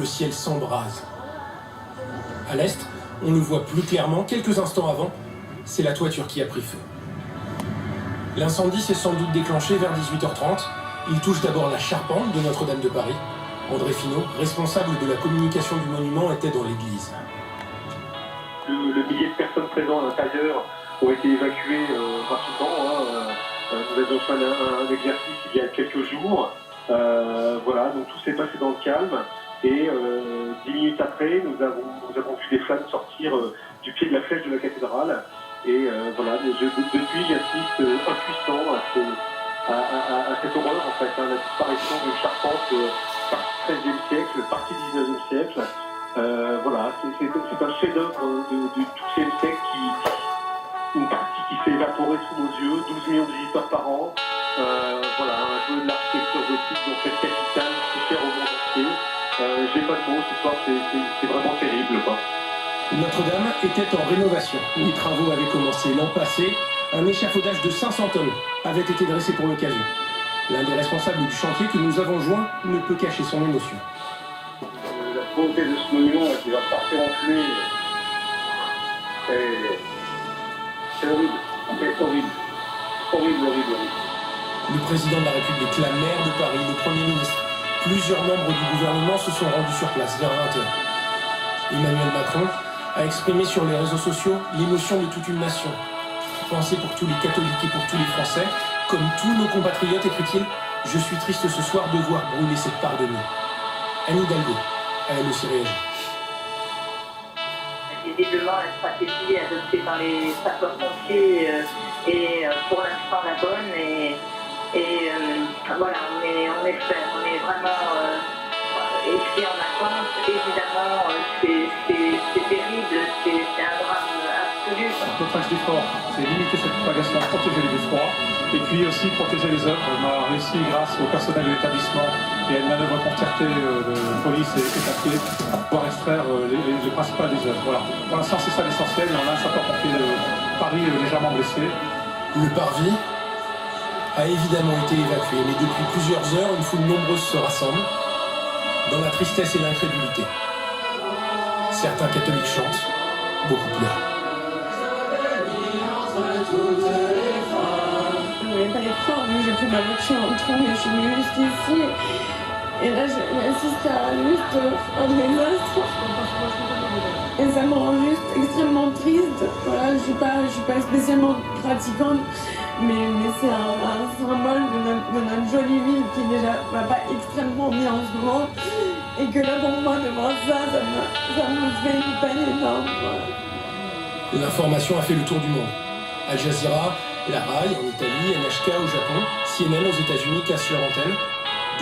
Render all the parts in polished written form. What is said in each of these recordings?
Le ciel s'embrase. À l'est, on le voit plus clairement quelques instants avant, c'est la toiture qui a pris feu. L'incendie s'est sans doute déclenché vers 18h30. Il touche d'abord la charpente de Notre-Dame de Paris. André Finot, responsable de la communication du monument, était dans l'église. Le millier de personnes présentes à l'intérieur ont été évacuées rapidement. Nous avions fait un exercice il y a quelques jours. Voilà, donc tout s'est passé dans le calme. Et 10 minutes après, nous avons vu des flammes sortir du pied de la flèche de la cathédrale. Et voilà, depuis, j'assiste impuissant à cette horreur, en fait, la disparition d'une charpente partie 13e siècle, partie 19e siècle. Voilà, c'est un chef-d'œuvre du XIIe siècle, une partie qui s'est évaporée sous nos yeux, 12 millions de visiteurs par an. Voilà, un peu de l'architecture gothique dans cette capitale si chère au monde entier. J'ai pas de mots, ce soir c'est vraiment terrible, quoi. Notre-Dame était en rénovation. Les travaux avaient commencé l'an passé. Un échafaudage de 500 tonnes avait été dressé pour l'occasion. L'un des responsables du chantier que nous avons joint ne peut cacher son émotion. La beauté de ce monument qui va partir en fumée, c'est horrible. C'est horrible. Horrible. Le président de la République, la maire de Paris, le Premier ministre, plusieurs membres du gouvernement se sont rendus sur place vers 20h. Emmanuel Macron a exprimé sur les réseaux sociaux l'émotion de toute une nation. Pensez pour tous les catholiques et pour tous les Français, comme tous nos compatriotes, écrit-il, je suis triste ce soir de voir brûler cette part de nous. Anne Hidalgo a elle aussi réagi. Visiblement, la stratégie adoptée par les sapeurs-pompiers est pour l'instant la bonne et voilà, on espère, on est vraiment ici en attente. Évidemment, c'est terrible, c'est un drame absolu. Notre axe d'effort, c'est limiter cette propagation, protéger les beffrois et puis aussi protéger les œuvres. On a réussi, grâce au personnel de l'établissement et à une manœuvre concertée de police et papier, à pouvoir extraire les principales des œuvres. Voilà. Pour l'instant, c'est ça l'essentiel. On a un sapeur-pompier de Paris légèrement blessé. Le parvis a évidemment été évacué, mais depuis plusieurs heures, une foule nombreuse se rassemble, dans la tristesse et l'incrédulité. Certains catholiques chantent, beaucoup pleurent. Je ne voulais pas les croire, mais j'ai pris ma voiture en train, mais je suis venue jusqu'ici. Et là, j'ai assisté à juste un désastre. Et ça me rend juste extrêmement triste. Voilà, je suis pas spécialement pratiquante, mais c'est un symbole de notre jolie ville qui déjà va pas extrêmement bien en ce moment. Et que là, pour moi, de voir ça me fait une peine énorme. Voilà. L'information a fait le tour du monde. Al Jazeera, la RAI en Italie, NHK au Japon, CNN aux États-Unis cassent leur antenne.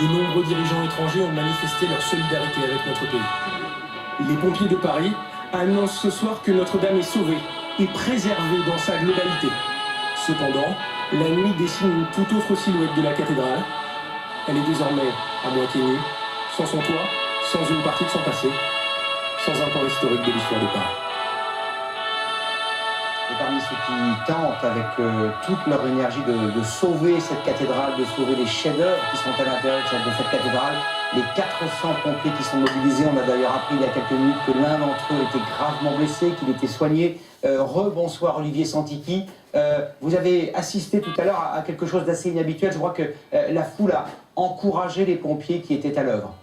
De nombreux dirigeants étrangers ont manifesté leur solidarité avec notre pays. Les pompiers de Paris annoncent ce soir que Notre-Dame est sauvée et préservée dans sa globalité. Cependant, la nuit dessine une toute autre silhouette de la cathédrale. Elle est désormais à moitié nue, sans son toit, sans une partie de son passé, sans un temps historique de l'histoire de Paris. Et parmi ceux qui tentent avec toute leur énergie de sauver cette cathédrale, de sauver les chefs-d'œuvre qui sont à l'intérieur de cette cathédrale, les 400 pompiers qui sont mobilisés, on a d'ailleurs appris il y a quelques minutes que l'un d'entre eux était gravement blessé, qu'il était soigné. Rebonsoir Olivier Santiki. Vous avez assisté tout à l'heure à quelque chose d'assez inhabituel. Je crois que la foule a encouragé les pompiers qui étaient à l'œuvre.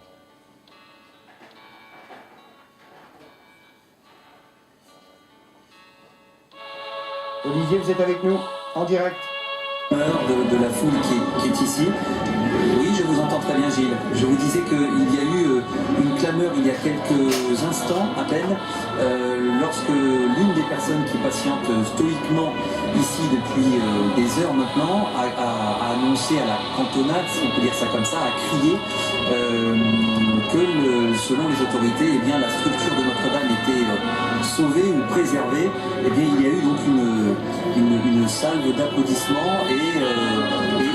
Olivier, vous êtes avec nous en direct. De la foule qui est ici. Oui, je vous entends très bien, Gilles. Je vous disais qu'il y a eu une clameur il y a quelques instants à peine, lorsque l'une des personnes qui patiente stoïquement ici depuis des heures maintenant a annoncé à la cantonade, si on peut dire ça comme ça, a crié que selon les autorités, eh bien, la structure de Notre-Dame était sauvée ou préservée. Eh bien, il y a eu donc une salve d'applaudissements et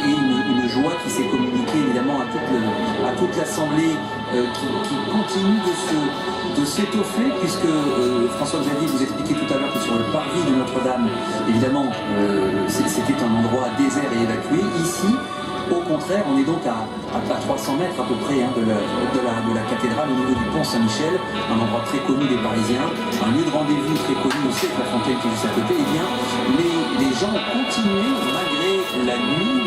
une joie qui s'est communiquée évidemment à toute l'Assemblée qui continue de s'étoffer, puisque François-Xavier vous expliquait tout à l'heure que sur le parvis de Notre-Dame, évidemment, c'était un endroit désert et évacué. Ici, Au contraire, on est donc à 300 mètres à peu près de la cathédrale, au niveau du pont Saint-Michel, un endroit très connu des Parisiens, un lieu de rendez-vous très connu aussi avec la fontaine qui est juste à côté. Eh bien, les gens ont continué, malgré la nuit,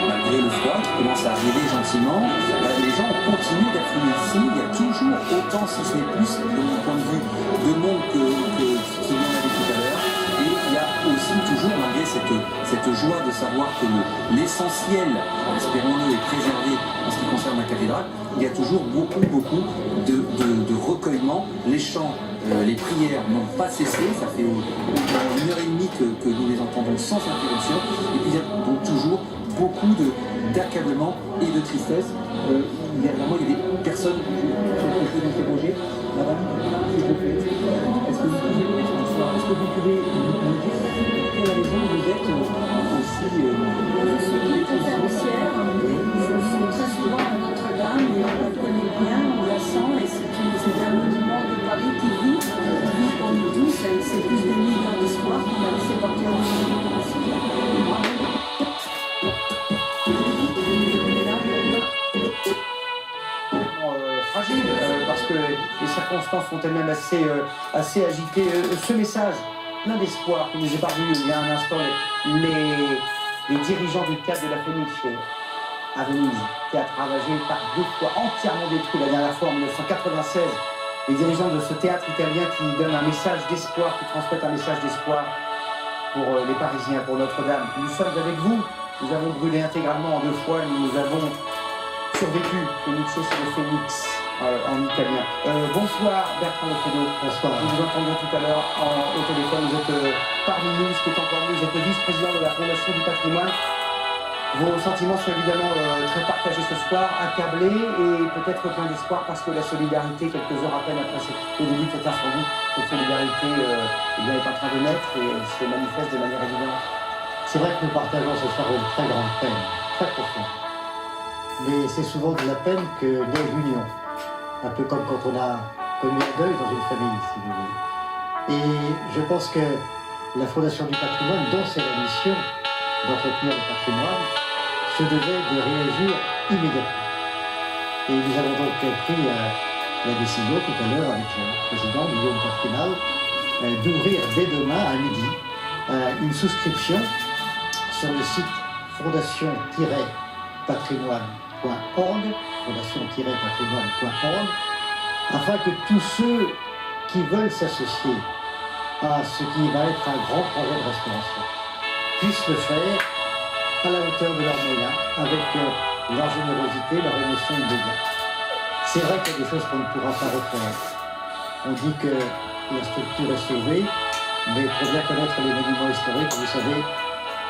malgré le froid qui commence à arriver gentiment, les gens ont continué d'affluer ici. Il y a toujours autant, si ce n'est plus, de mon point de vue, de monde qu'il y en avait tout à l'heure. Et il y a aussi toujours, malgré cette joie de savoir que l'essentiel, espérons-le, est préservé en ce qui concerne la cathédrale, il y a toujours beaucoup de recueillements. Les chants, les prières n'ont pas cessé, ça fait 1h30 que nous les entendons sans interruption. Et puis il y a donc toujours beaucoup d'accablement et de tristesse. Derrière moi, il y a des personnes que je peux interroger. Madame, s'il vous plaît, est-ce que vous pouvez nous dire pour quelle raison vous êtes aussi Je suis conférencière, je suis très souvent à Notre-Dame et on la connaît bien, on la sent et c'est un monument de Paris qui vit pour nous tous. C'est plus de 1 million d'espoir qu'on a laissé porter en fragile, parce que les circonstances sont elles-mêmes assez agitées. Ce message, plein d'espoir, que nous ai parvenu il y a un instant, les dirigeants du théâtre de la Phénix à Venise, théâtre ravagé par 2 fois, entièrement détruit la dernière fois en 1996. Les dirigeants de ce théâtre italien qui donnent un message d'espoir, qui transmettent un message d'espoir pour les Parisiens, pour Notre-Dame. Nous sommes avec vous, nous avons brûlé intégralement en 2 fois, nous avons survécu. Phénix, c'est le Phénix en italien. Bonsoir Bertrand Lefedo. Bonsoir. Nous vous entendons tout à l'heure au téléphone. Vous êtes parmi nous, ce qui est encore mieux, vous êtes le vice-président de la Fondation du patrimoine. Vos sentiments sont évidemment très partagés ce soir, accablés et peut-être plein d'espoir parce que la solidarité, quelques heures à peine après le début de cet incendie, cette solidarité est en train de naître et se manifeste de manière évidente. C'est vrai que nous partageons ce soir une très grande peine, très profonde. Mais c'est souvent de la peine que naît l'union. Un peu comme quand on a connu un deuil dans une famille, si vous voulez. Et je pense que la Fondation du patrimoine, dont c'est la mission d'entretenir le patrimoine, se devait de réagir immédiatement. Et nous avons donc pris la décision tout à l'heure avec le président Guillaume Portinal d'ouvrir dès demain à midi une souscription sur le site fondation-patrimoine.org, fondation-patrimoine.org, afin que tous ceux qui veulent s'associer à ce qui va être un grand projet de restauration puissent le faire à la hauteur de leurs moyens, avec leur générosité, leur émotion immédiate. C'est vrai qu'il y a des choses qu'on ne pourra pas refaire. On dit que la structure est sauvée, mais pour bien connaître les monuments historiques, vous savez,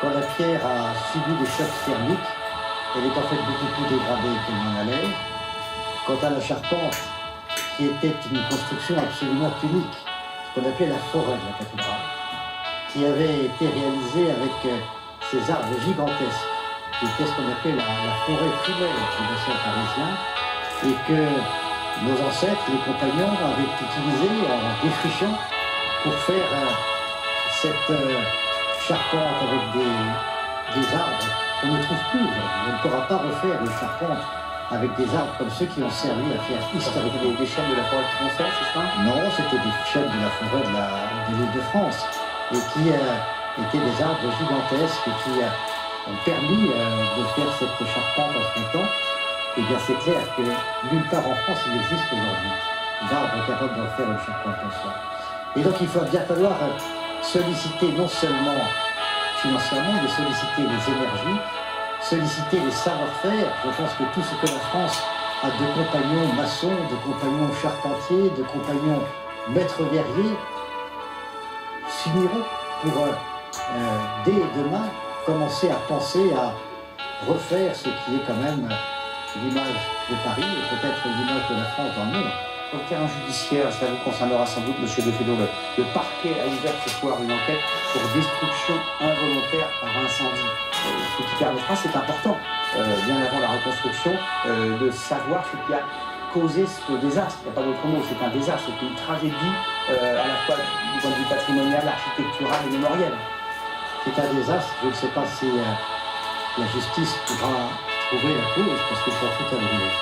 quand la pierre a subi des chocs thermiques, elle est en fait beaucoup plus dégradée qu'elle n'en a l'air. Quant à la charpente, qui était une construction absolument unique, ce qu'on appelait la forêt de la cathédrale, qui avait été réalisée avec ces arbres gigantesques, qui était ce qu'on appelait la forêt primaire du bassin parisien, et que nos ancêtres, les compagnons, avaient utilisé en défrichant pour faire cette charpente avec des arbres qu'on ne trouve plus aujourd'hui. On ne pourra pas refaire une charpente avec des arbres comme ceux qui ont servi à faire historiquement Des chênes de la forêt de Tronçais, c'est ça? Non, c'était des chênes de la forêt de l'Île-de-France et qui étaient des arbres gigantesques et qui ont permis de faire cette charpente en son temps. Eh bien, c'est clair que nulle part en France il existe aujourd'hui d'arbres capables d'en faire une charpente comme ça. Et donc il va bien falloir solliciter non seulement financièrement, mais solliciter les énergies, solliciter les savoir-faire. Je pense que tout ce que la France a de compagnons maçons, de compagnons charpentiers, de compagnons maîtres verriers, s'uniront pour, dès demain, commencer à penser à refaire ce qui est quand même l'image de Paris et peut-être l'image de la France dans le monde. Sur le terrain judiciaire, ça vous concernera sans doute, M. Lefedo, le parquet a ouvert ce soir une enquête pour destruction involontaire par incendie. Ce qui permettra, c'est important, bien avant la reconstruction, de savoir ce qui a causé ce désastre. Il n'y a pas d'autre mot, c'est un désastre, c'est une tragédie à la fois du point de vue patrimonial, architectural et mémoriel. C'est un désastre, je ne sais pas si la justice pourra trouver la cause parce que c'est tout à brûler.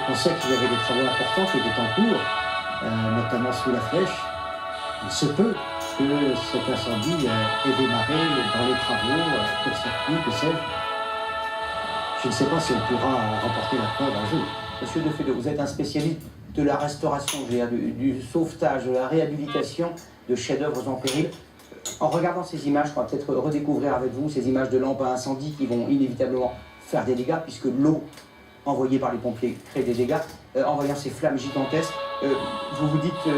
On sait qu'il y avait des travaux importants qui étaient en cours, notamment sous la Flèche. Il se peut que cet incendie ait démarré dans les travaux, pour circuit, que sais-je. Je ne sais pas si on pourra remporter la preuve un jour. Monsieur Defedo, vous êtes un spécialiste de la restauration, du sauvetage, de la réhabilitation de chefs-d'œuvre en péril. En regardant ces images, on va peut-être redécouvrir avec vous ces images de lampes à incendie qui vont inévitablement faire des dégâts puisque l'eau envoyée par les pompiers crée des dégâts, en voyant ces flammes gigantesques. Vous vous dites qu'il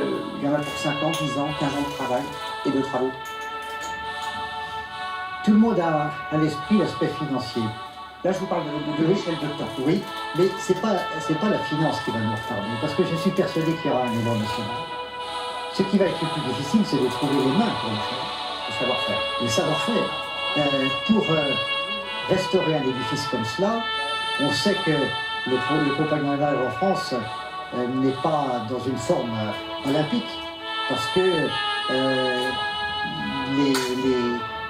y en a pour 5 ans, 10 ans, 15 ans de travail et de travaux. Tout le monde a à l'esprit l'aspect financier. Là, je vous parle de l'échelle de temps. Oui, mais c'est pas la finance qui va nous retarder, parce que je suis persuadé qu'il y aura un élan national. Ce qui va être le plus difficile, c'est de trouver les mains pour le faire. Le savoir-faire. Le savoir-faire. Pour restaurer un édifice comme cela, on sait que le compagnon d'œuvre en France n'est pas dans une forme olympique, parce que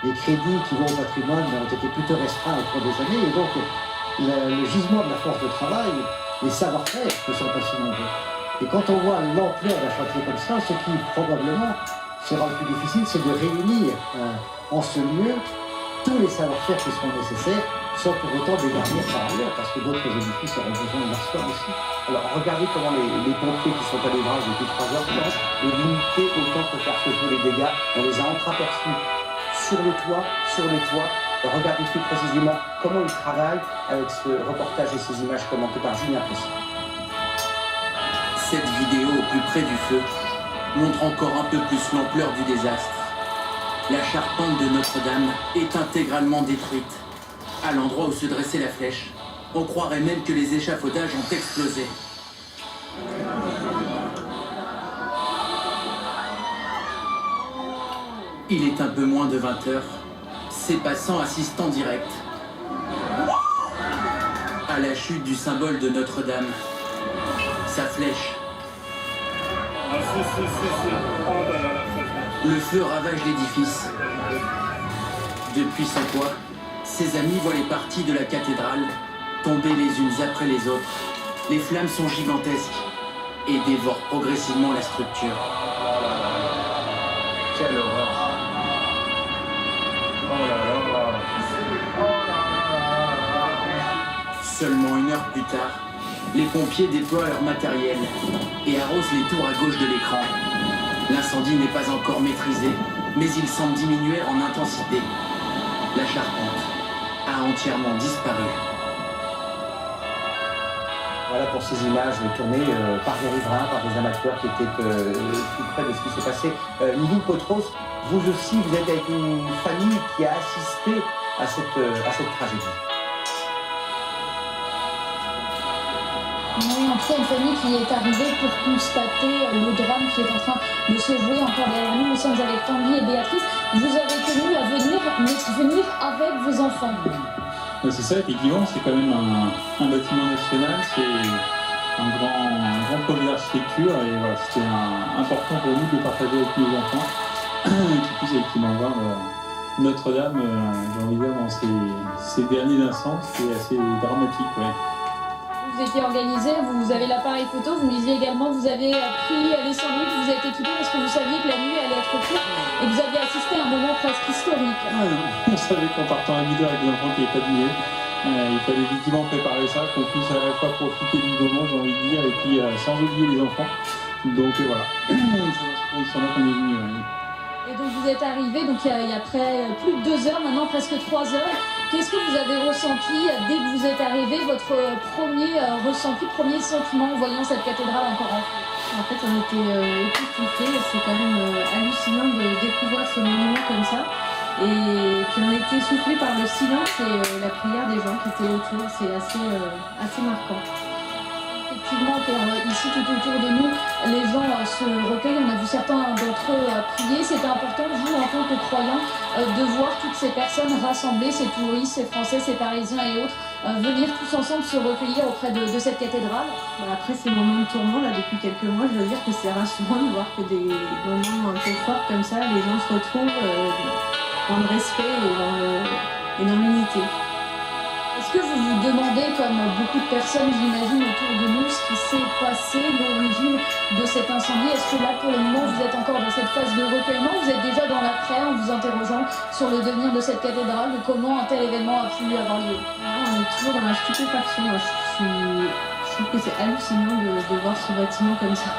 les crédits qui vont au patrimoine ont été plutôt restreints au cours des années, et donc le gisement de la force de travail, les savoir-faire ne sont pas si nombreux. Et quand on voit l'ampleur d'un chantier comme ça, ce qui probablement sera le plus difficile, c'est de réunir en ce lieu tous les savoir-faire qui seront nécessaires, sans pour autant dégarnir par ailleurs, parce que d'autres édifices auront besoin de leur soin aussi. Alors regardez comment les pompiers qui sont à l'ouvrage depuis 3 heures commencent de limiter autant que faire se jouer les dégâts. On les a entreaperçus sur le toit, sur les toits. Regardez plus précisément comment ils travaillent avec ce reportage et ces images commentées par Julien Plessis. Cette vidéo au plus près du feu montre encore un peu plus l'ampleur du désastre. La charpente de Notre-Dame est intégralement détruite. À l'endroit où se dressait la flèche, on croirait même que les échafaudages ont explosé. Il est un peu moins de 20 heures. Ces passants assistent en direct à la chute du symbole de Notre-Dame, sa flèche. Le feu ravage l'édifice. Depuis son toit, ses amis voient les parties de la cathédrale tomber les unes après les autres. Les flammes sont gigantesques et dévorent progressivement la structure. Quelle horreur! Oh là là! Seulement 1 heure plus tard, les pompiers déploient leur matériel et arrosent les tours à gauche de l'écran. L'incendie n'est pas encore maîtrisé, mais il semble diminuer en intensité. La charpente a entièrement disparu. Voilà pour ces images tournées par des riverains, par des amateurs qui étaient tout près de ce qui s'est passé. Nidou Potros, vous aussi, vous êtes avec une famille qui a assisté à cette tragédie. Oui, en tout cas, une famille qui est arrivée pour constater le drame qui est en train de se jouer encore derrière nous. Nous sommes avec Tanguy et Béatrice. Vous avez tenu à venir avec vos enfants. C'est ça, effectivement, c'est quand même un bâtiment national, c'est un grand projet d'architecture, et voilà, c'était important pour nous de partager avec nos enfants, qui puissent effectivement voir Notre-Dame, j'ai envie de dire, dans ces derniers instants, c'est assez dramatique. Ouais. Vous étiez organisé, vous avez l'appareil photo, vous me disiez également que vous avez pris les sandwichs, vous êtes équipé parce que vous saviez que la nuit allait être courte et que vous aviez assisté à un moment presque historique. On savait qu'en partant à 8h avec les enfants qui n'avaient pas dîné, il fallait effectivement préparer ça, qu'on puisse à la fois profiter du moment, j'ai envie de dire, et puis sans oublier les enfants. Donc voilà, c'est dans ce là qu'on est venu. Et donc vous êtes arrivé, donc il y a après plus de 2 heures, maintenant presque 3 heures. Qu'est-ce que vous avez ressenti dès que vous êtes arrivé, votre premier ressenti, premier sentiment en voyant cette cathédrale encore en feu? En fait, on était époustouflés, c'est quand même hallucinant de découvrir ce monument comme ça. Et puis on a été soufflés par le silence et la prière des gens qui étaient autour, c'est assez marquant. Effectivement, ici tout autour de nous, les gens se recueillent. On a vu certains d'entre eux prier. C'était important, vous, en tant que croyants, de voir toutes ces personnes rassemblées, ces touristes, ces Français, ces Parisiens et autres, venir tous ensemble se recueillir auprès de cette cathédrale. Après ces moments de tourment, là, depuis quelques mois, je dois dire que c'est rassurant de voir que des moments un peu forts comme ça, les gens se retrouvent. le respect et dans l'unité. Est-ce que vous vous demandez, comme beaucoup de personnes, j'imagine, autour de nous, ce qui s'est passé, l'origine de cet incendie? Est-ce que là, pour le moment, vous êtes encore dans cette phase de recueillement? Vous êtes déjà dans l'après en vous interrogeant sur le devenir de cette cathédrale, de comment un tel événement a pu avoir lieu? On est toujours dans la stupéfaction. Je trouve que c'est hallucinant de voir ce bâtiment comme ça.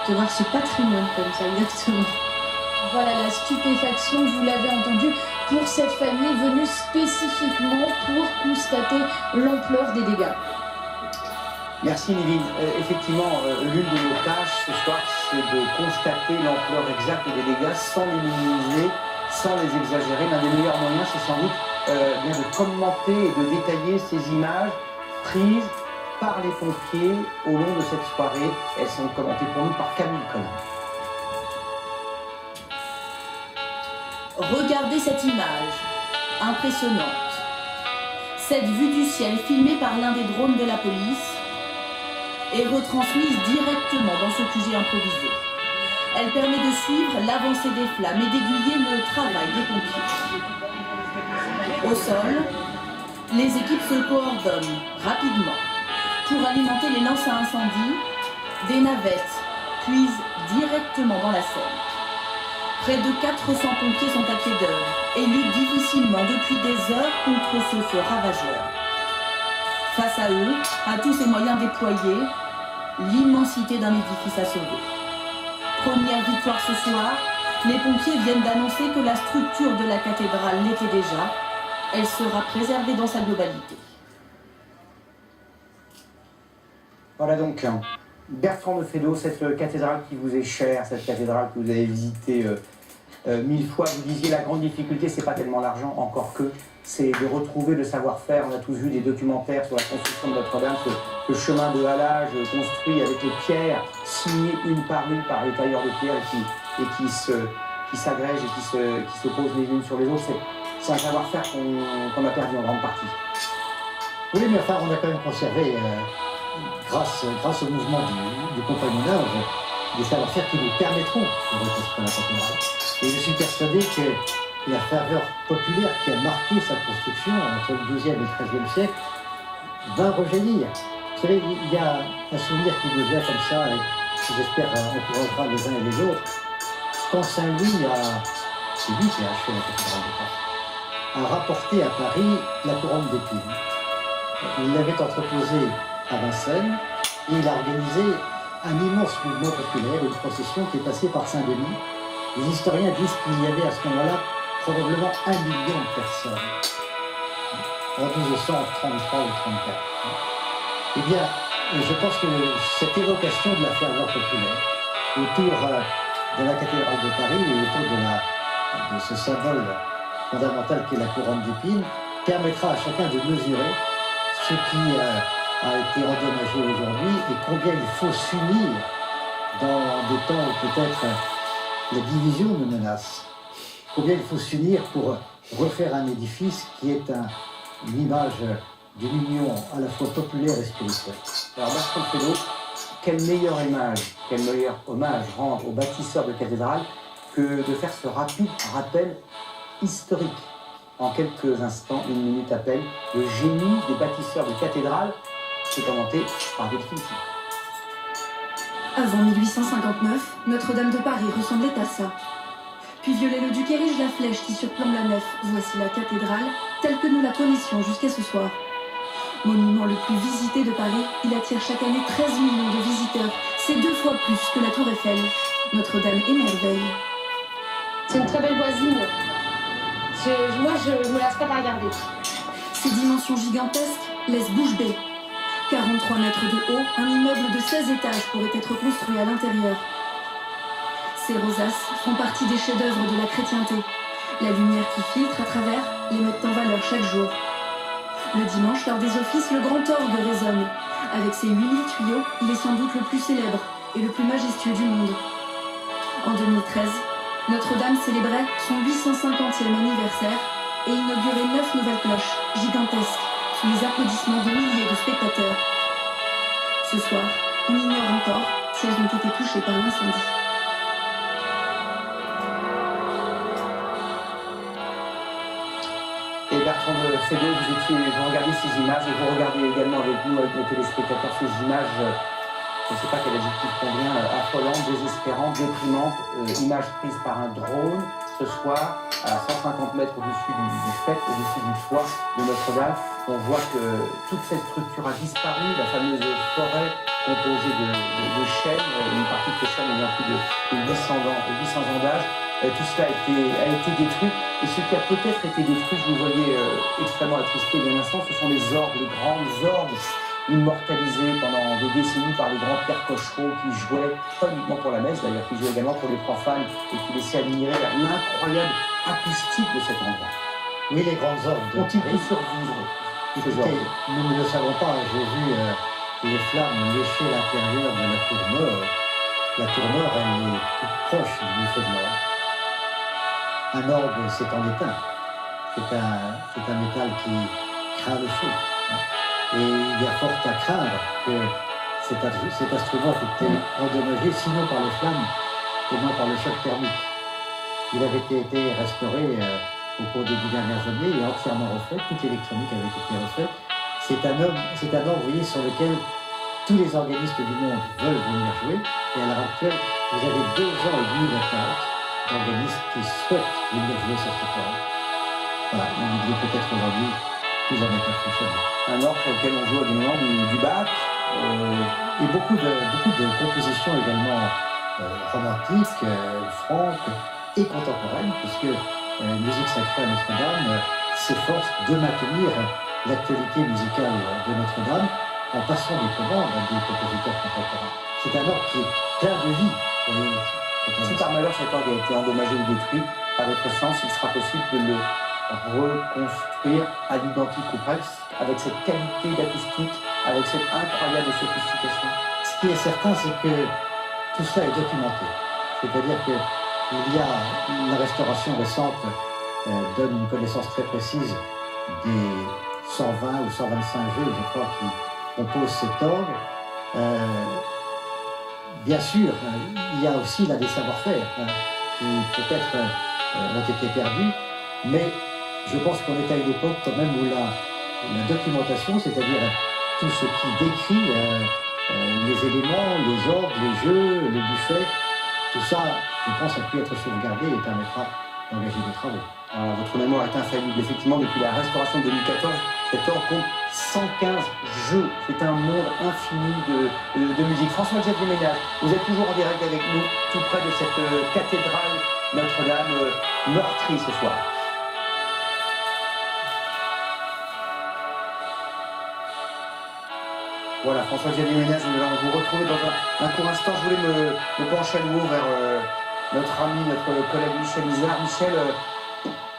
De voir ce patrimoine comme ça, exactement. Voilà, la stupéfaction, vous l'avez entendu, pour cette famille venue spécifiquement pour constater l'ampleur des dégâts. Merci Nivine. Effectivement, l'une de nos tâches ce soir, c'est de constater l'ampleur exacte des dégâts sans les minimiser, sans les exagérer. L'un des meilleurs moyens, c'est sans doute bien de commenter et de détailler ces images prises par les pompiers au long de cette soirée. Elles sont commentées pour nous par Camille Collin. Regardez cette image, impressionnante. Cette vue du ciel filmée par l'un des drones de la police est retransmise directement dans ce QG improvisé. Elle permet de suivre l'avancée des flammes et d'aiguiller le travail des pompiers. Au sol, les équipes se coordonnent rapidement pour alimenter les lances à incendie. Des navettes puisent directement dans la Seine. Près de 400 pompiers sont à pied d'œuvre et luttent difficilement depuis des heures contre ce feu ravageur. Face à eux, à tous ces moyens déployés, l'immensité d'un édifice à sauver. Première victoire ce soir, les pompiers viennent d'annoncer que la structure de la cathédrale l'était déjà. Elle sera préservée dans sa globalité. Voilà donc Bertrand de Fédot, cette cathédrale qui vous est chère, cette cathédrale que vous avez visitée 1000 fois. Vous disiez la grande difficulté, c'est pas tellement l'argent, encore que, c'est de retrouver le savoir-faire. On a tous vu des documentaires sur la construction de Notre-Dame, ce chemin de halage construit avec les pierres signées une par les tailleurs de pierre qui s'agrègent et qui se posent les unes sur les autres. C'est un savoir-faire qu'on a perdu en grande partie. Oui, mais enfin, on a quand même conservé, grâce au mouvement du compagnonnage, des savoir-faire qui nous permettront de reconstruire la cathédrale. Et je suis persuadé que la ferveur populaire qui a marqué sa construction entre le XIIe et le XIIIe siècle va rejaillir. Vous savez, il y a un souvenir qui me vient comme ça, et qui j'espère encouragera les uns et les autres. Quand Saint-Louis c'est lui qui a achevé la cathédrale de Paris, a rapporté à Paris la couronne d'épines. Il l'avait entreposée à Vincennes et il a organisé un immense mouvement populaire, une procession qui est passée par Saint-Denis. Les historiens disent qu'il y avait à ce moment-là probablement 1 million de personnes, en 1933 ou 1934. Eh bien, je pense que cette évocation de la ferveur populaire autour de la cathédrale de Paris et autour de ce symbole fondamental qu'est la couronne d'épines permettra à chacun de mesurer ce qui a été endommagé aujourd'hui et combien il faut s'unir dans des temps où peut-être la division nous menace. Combien il faut s'unir pour refaire un édifice qui est une image d'une union à la fois populaire et spirituelle. Alors Bertrand Fédot, quelle meilleure image, quel meilleur hommage rendre aux bâtisseurs de cathédrales que de faire ce rapide rappel historique. En quelques instants, une minute à peine, le génie des bâtisseurs de cathédrales, c'est commenté par Delphine. Avant 1859, Notre-Dame de Paris ressemblait à ça. Puis Viollet-le-Duc érige la flèche qui surplombe la nef. Voici la cathédrale, telle que nous la connaissions jusqu'à ce soir. Monument le plus visité de Paris, il attire chaque année 13 millions de visiteurs. C'est 2 fois plus que la Tour Eiffel. Notre-Dame émerveille. C'est une très belle voisine. Moi, je ne me lasse pas de la regarder. Ces dimensions gigantesques laissent bouche bée. 43 mètres de haut, un immeuble de 16 étages pourrait être construit à l'intérieur. Ces rosaces font partie des chefs-d'œuvre de la chrétienté. La lumière qui filtre à travers les met en valeur chaque jour. Le dimanche, lors des offices, le grand orgue résonne. Avec ses 8000 tuyaux, il est sans doute le plus célèbre et le plus majestueux du monde. En 2013, Notre-Dame célébrait son 850e anniversaire et inaugurait 9 nouvelles cloches gigantesques sous les applaudissements de milliers de spectateurs. Ce soir, on ignore encore si elles ont été touchées par l'incendie. Fédo, vous regardez ces images et vous regardez également avec nous, avec nos téléspectateurs, ces images, je ne sais pas quel adjectif convient, affolantes, désespérantes, déprimantes, images prises par un drone ce soir à 150 mètres au-dessus du fait, au-dessus du toit de Notre-Dame. On voit que toute cette structure a disparu, la fameuse forêt composée de chênes, une partie de ces chênes ayant plus de 800 ans d'âge. Tout cela a été détruit. Et ce qui a peut-être été détruit, je vous voyais extrêmement attristé d'un instant, ce sont les orgues, les grandes orgues immortalisés pendant des décennies par les grands pères cochereaux qui jouaient, pas uniquement pour la messe d'ailleurs, qui jouaient également pour les profanes et qui laissaient admirer l'incroyable acoustique de cet endroit. Oui, les grandes orgues. Ont-ils pu survivre? Écoutez, nous ne le savons pas. J'ai vu les flammes lécher l'intérieur de la tour nord. La tour nord, elle est toute proche du buffet de l'orgue. Un orgue, c'est en éteint. C'est un métal qui craint le feu. Et il y a fort à craindre que cet instrument ait été endommagé, sinon par les flammes, au moins par le choc thermique. Il avait été restauré au cours des 10 dernières années et entièrement refait. Toute l'électronique avait été refaite. C'est un orgue, vous voyez, sur lequel tous les organistes du monde veulent venir jouer. Et à l'heure actuelle, vous avez 2 ans et demi d'attente d'organistes qui souhaitent venir jouer sur cette orgue. Voilà, il est peut-être aujourd'hui plus en état de fonctionnement. Un orgue sur lequel on joue évidemment du Bach. Et beaucoup de compositions également romantiques, franques et contemporaines, puisque la musique sacrée à Notre-Dame s'efforce de maintenir l'actualité musicale de Notre-Dame en passant des commandes à des compositeurs contemporains. C'est un orgue qui est plein de vie. Si par malheur cet orgue a été endommagé ou détruit, à votre sens, il sera possible de le reconstruire à l'identique ou presque, avec cette qualité d'acoustique, avec cette incroyable sophistication. Ce qui est certain, c'est que tout cela est documenté. C'est-à-dire que la restauration récente donne une connaissance très précise des 120 ou 125 jeux, je crois, qui composent cet orgue. Bien sûr, il y a aussi là des savoir-faire qui peut-être ont été perdus, mais je pense qu'on est à une époque quand même où la documentation, c'est-à-dire tout ce qui décrit les éléments, les orgues, les jeux, le buffet, tout ça, je pense, a pu être sauvegardé et permettra d'engager des travaux. Alors, votre mémoire est infaillible. Effectivement, depuis la restauration de 2014, cet orgue compte 115 jeux. C'est un monde infini de musique. François-Xavier Ménage, vous êtes toujours en direct avec nous, tout près de cette cathédrale Notre-Dame meurtrie ce soir. Voilà, François-Xavier Ménage, nous allons vous retrouver dans un court instant. Je voulais me pencher à nouveau vers notre ami, notre collègue Michel Izard. Michel,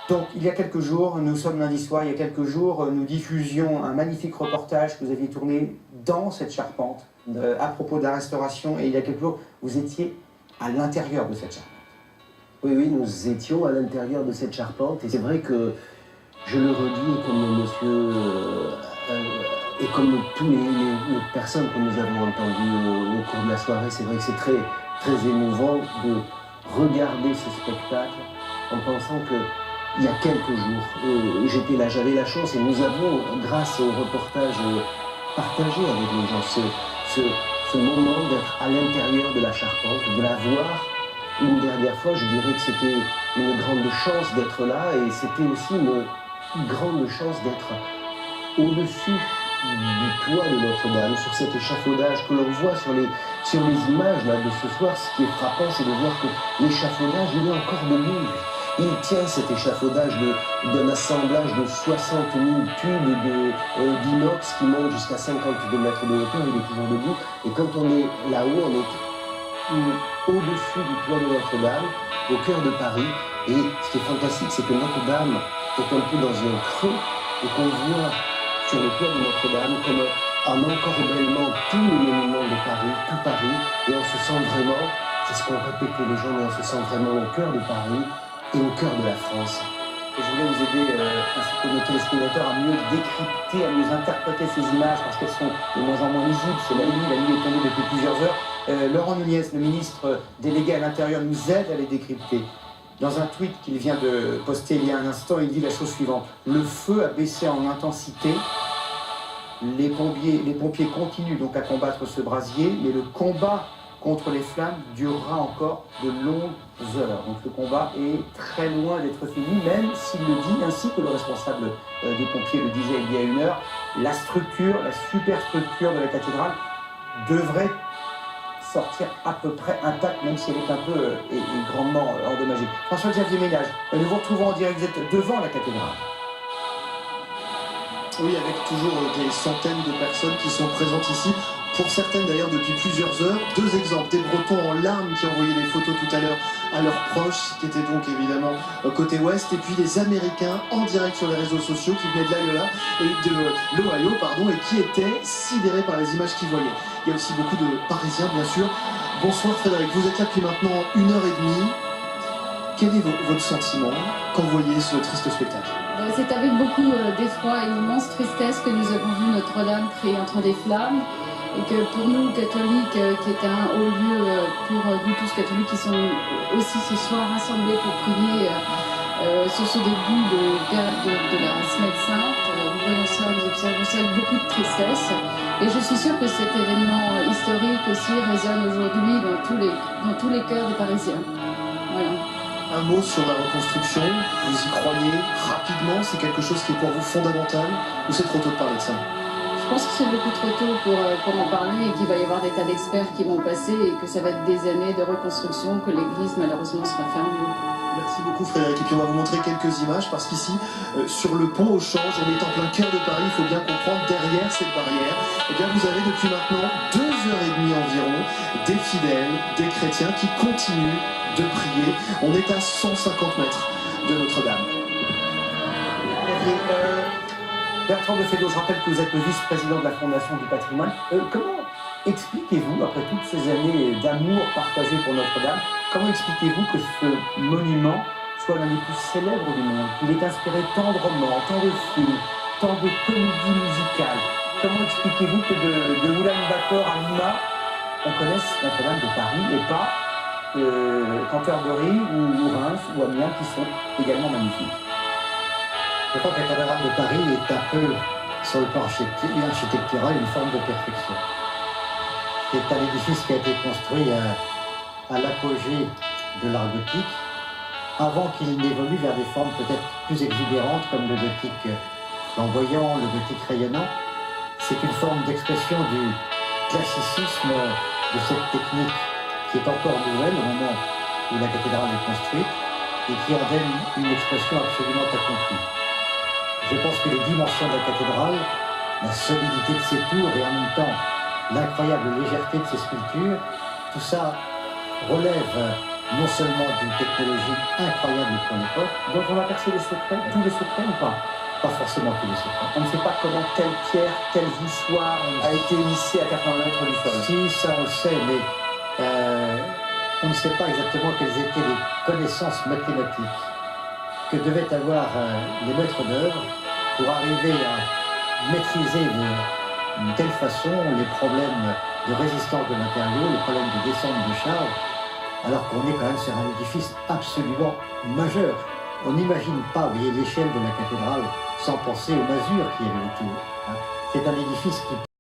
donc il y a quelques jours, nous sommes lundi soir, il y a quelques jours, nous diffusions un magnifique reportage que vous aviez tourné dans cette charpente à propos de la restauration. Et il y a quelques jours, vous étiez à l'intérieur de cette charpente. Oui, nous étions à l'intérieur de cette charpente. Et c'est vrai que, je le redis, comme monsieur... et comme toutes les personnes que nous avons entendues au cours de la soirée, c'est vrai que c'est très, très émouvant de regarder ce spectacle en pensant qu'il y a quelques jours, j'étais là, j'avais la chance et nous avons, grâce au reportage, partagé avec les gens ce moment d'être à l'intérieur de la charpente, de la voir une dernière fois. Je dirais que c'était une grande chance d'être là et c'était aussi une grande chance d'être au-dessus du toit de Notre-Dame, sur cet échafaudage que l'on voit sur les images là, de ce soir. Ce qui est frappant, c'est de voir que l'échafaudage, il est encore debout. Il tient cet échafaudage d'un assemblage de 60 000 tubes d'inox qui montent jusqu'à 52 mètres de hauteur. Il est toujours debout. Et quand on est là-haut, on est au-dessus du toit de Notre-Dame, au cœur de Paris. Et ce qui est fantastique, c'est que Notre-Dame est un peu dans un creux et qu'on voit sur le toit de Notre-Dame comme un encorbellement tous les monuments de Paris, tout Paris, et on se sent vraiment, c'est ce qu'ont répété les gens, mais on se sent vraiment au cœur de Paris et au cœur de la France. Et je voulais vous aider, ainsi que nos téléspectateurs, à mieux décrypter, à mieux interpréter ces images, parce qu'elles sont de moins en moins lisibles. C'est la nuit est tombée depuis plusieurs heures. Laurent Nunez, le ministre délégué à l'Intérieur, nous aide à les décrypter. Dans un tweet qu'il vient de poster il y a un instant, il dit la chose suivante. Le feu a baissé en intensité. Les pompiers continuent donc à combattre ce brasier, mais le combat contre les flammes durera encore de longues heures. Donc le combat est très loin d'être fini, même s'il le dit, ainsi que le responsable des pompiers le disait il y a une heure, la superstructure de la cathédrale devrait sortir à peu près intacte, même si elle est un peu et grandement endommagée. François-Xavier Ménage, nous vous retrouvons en direct, vous êtes devant la cathédrale. Oui, avec toujours des centaines de personnes qui sont présentes ici. Pour certaines d'ailleurs depuis plusieurs heures. Deux exemples, des Bretons en larmes qui envoyaient des photos tout à l'heure à leurs proches, qui étaient donc évidemment côté ouest, et puis des Américains en direct sur les réseaux sociaux qui venaient de l'Iowa et de l'Ohio, et qui étaient sidérés par les images qu'ils voyaient. Il y a aussi beaucoup de Parisiens, bien sûr. Bonsoir Frédéric, vous êtes là depuis maintenant 1h30. Quel est votre sentiment quand vous voyez ce triste spectacle? C'est avec beaucoup d'effroi et une immense tristesse que nous avons vu Notre-Dame prier entre des flammes. Et que pour nous, catholiques, qui est un haut lieu pour nous tous catholiques qui sont aussi ce soir rassemblés pour prier sur ce début de la Semaine Sainte, nous voyons ça, nous observons ça avec beaucoup de tristesse. Et je suis sûre que cet événement historique aussi résonne aujourd'hui dans tous les cœurs des Parisiens. Voilà. Un mot sur la reconstruction, vous y croyez rapidement? C'est quelque chose qui est pour vous fondamental ou c'est trop tôt de parler de ça? Je pense que c'est beaucoup trop tôt pour en parler et qu'il va y avoir des tas d'experts qui vont passer et que ça va être des années de reconstruction, que l'église malheureusement sera fermée. Merci beaucoup Frédéric. Et puis on va vous montrer quelques images parce qu'ici, sur le pont au Change, on est en plein cœur de Paris, il faut bien comprendre, derrière cette barrière, eh bien vous avez depuis maintenant 2h30 environ des fidèles, des chrétiens qui continuent de prier. On est à 150 mètres de Notre-Dame. Bertrand de Fédot, je rappelle que vous êtes le vice-président de la Fondation du patrimoine. Comment expliquez-vous, après toutes ces années d'amour partagé pour Notre-Dame, comment expliquez-vous que ce monument soit l'un des plus célèbres du monde? Il est inspiré tant de romans, tant de films, tant de comédies musicales. Comment expliquez-vous que de Oulan-Bator à Lima, on connaisse Notre-Dame de Paris et pas Canterbury ou Reims ou Amiens qui sont également magnifiques? Je crois que la cathédrale de Paris est un peu, sur le plan architectural, une forme de perfection. C'est un édifice qui a été construit à l'apogée de l'art gothique, avant qu'il n'évolue vers des formes peut-être plus exubérantes, comme le gothique flamboyant, le gothique rayonnant. C'est une forme d'expression du classicisme de cette technique qui est encore nouvelle au moment où la cathédrale est construite et qui en donne une expression absolument accomplie. Je pense que les dimensions de la cathédrale, la solidité de ses tours et en même temps l'incroyable légèreté de ses sculptures, tout ça relève non seulement d'une technologie incroyable pour l'époque, dont on a percé les secrets, tous les secrets ou pas? Pas forcément tous les secrets. On ne sait pas comment telle pierre, tel voussoir a été hissé à 80 mètres du sol. Si, ça on le sait, mais on ne sait pas exactement quelles étaient les connaissances mathématiques que devaient avoir les maîtres d'œuvre pour arriver à maîtriser d'une telle façon les problèmes de résistance de matériaux, les problèmes de descente de charge, alors qu'on est quand même sur un édifice absolument majeur. On n'imagine pas, vous voyez, l'échelle de la cathédrale sans penser aux masures qui y avait autour. C'est un édifice qui